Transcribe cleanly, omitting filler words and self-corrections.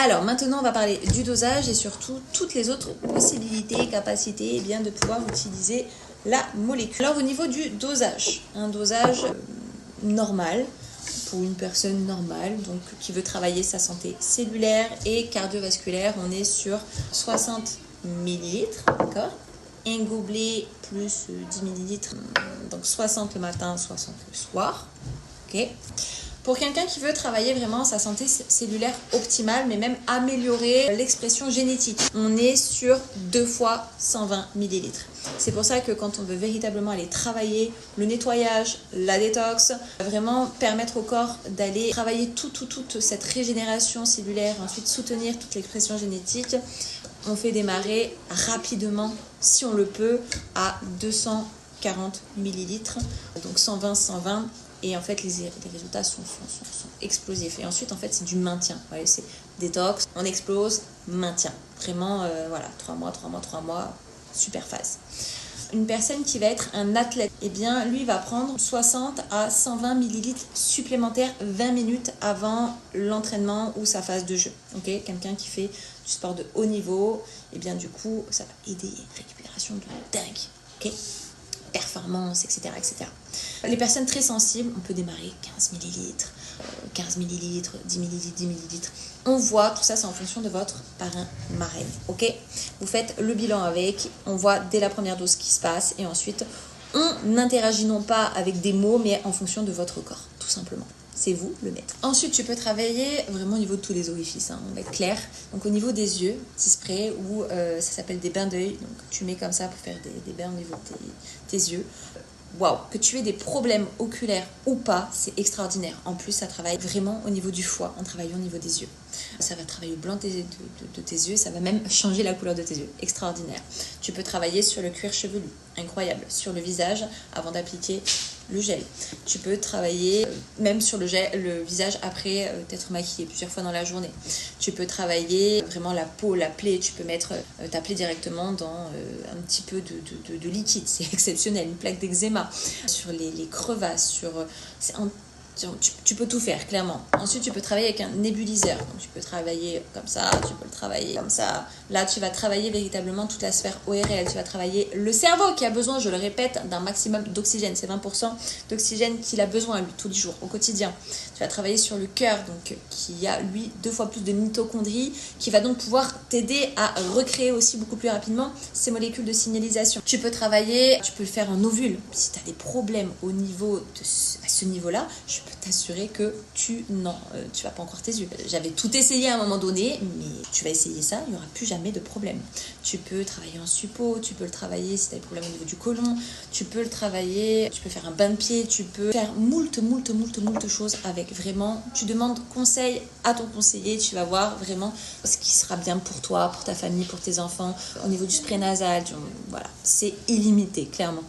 Alors maintenant on va parler du dosage et surtout toutes les autres possibilités, capacités eh bien, de pouvoir utiliser la molécule. Alors au niveau du dosage, un dosage normal pour une personne normale, donc qui veut travailler sa santé cellulaire et cardiovasculaire, on est sur 60 ml, d'accord? Un gobelet plus 10 ml, donc 60 le matin, 60 le soir, ok? Pour quelqu'un qui veut travailler vraiment sa santé cellulaire optimale, mais même améliorer l'expression génétique, on est sur 2 fois 120 ml. C'est pour ça que quand on veut véritablement aller travailler le nettoyage, la détox, vraiment permettre au corps d'aller travailler toute cette régénération cellulaire, ensuite soutenir toute l'expression génétique, on fait démarrer rapidement, si on le peut, à 240 ml, donc 120, et en fait les résultats sont explosifs. Et ensuite en fait c'est du maintien, ouais, c'est détox, on explose, maintien, vraiment voilà, 3 mois, super phase. Une personne qui va être un athlète, eh bien lui va prendre 60 à 120 ml supplémentaires 20 minutes avant l'entraînement ou sa phase de jeu. Okay, quelqu'un qui fait du sport de haut niveau, eh bien du coup ça va aider une récupération de dingue. Okay, performance, etc., etc. Les personnes très sensibles, on peut démarrer 15 ml, 10 ml. On voit, tout ça c'est en fonction de votre parrain marraine. Ok, vous faites le bilan avec, on voit dès la première dose ce qui se passe et ensuite on n'interagit non pas avec des mots mais en fonction de votre corps, tout simplement. C'est vous le maître. Ensuite, tu peux travailler vraiment au niveau de tous les orifices, hein, on va être clair. Donc au niveau des yeux, petit spray ou ça s'appelle des bains d'œil. Donc tu mets comme ça pour faire des bains au niveau de tes yeux. Waouh, que tu aies des problèmes oculaires ou pas, c'est extraordinaire. En plus, ça travaille vraiment au niveau du foie, en travaillant au niveau des yeux. Ça va travailler le blanc de tes yeux, ça va même changer la couleur de tes yeux. Extraordinaire. Tu peux travailler sur le cuir chevelu, incroyable. Sur le visage, avant d'appliquer le gel. Tu peux travailler même sur le visage après t'être maquillé plusieurs fois dans la journée. Tu peux travailler vraiment la peau, la plaie. Tu peux mettre ta plaie directement dans un petit peu de liquide. C'est exceptionnel. Une plaque d'eczéma. Sur les crevasses. Tu peux tout faire, clairement. Ensuite, tu peux travailler avec un nébuliseur. Donc, tu peux travailler comme ça, tu peux le travailler comme ça. Là, tu vas travailler véritablement toute la sphère ORL. Tu vas travailler le cerveau qui a besoin, je le répète, d'un maximum d'oxygène. C'est 20% d'oxygène qu'il a besoin, lui, tous les jours, au quotidien. Tu vas travailler sur le cœur, donc qui a, lui, 2 fois plus de mitochondries, qui va donc pouvoir t'aider à recréer aussi beaucoup plus rapidement ces molécules de signalisation. Tu peux travailler, tu peux le faire en ovule. Si tu as des problèmes au niveau à ce niveau-là, je peux t'assurer que tu vas pas encore tes yeux. J'avais tout essayé à un moment donné, mais tu vas essayer ça, il n'y aura plus jamais de problème. Tu peux travailler en suppo, tu peux le travailler si tu as des problèmes au niveau du côlon, tu peux le travailler, tu peux faire un bain de pied, tu peux faire moult choses avec. Vraiment, tu demandes conseil à ton conseiller, tu vas voir vraiment ce qui sera bien pour toi, pour ta famille, pour tes enfants. Au niveau du spray nasal, voilà, c'est illimité, clairement.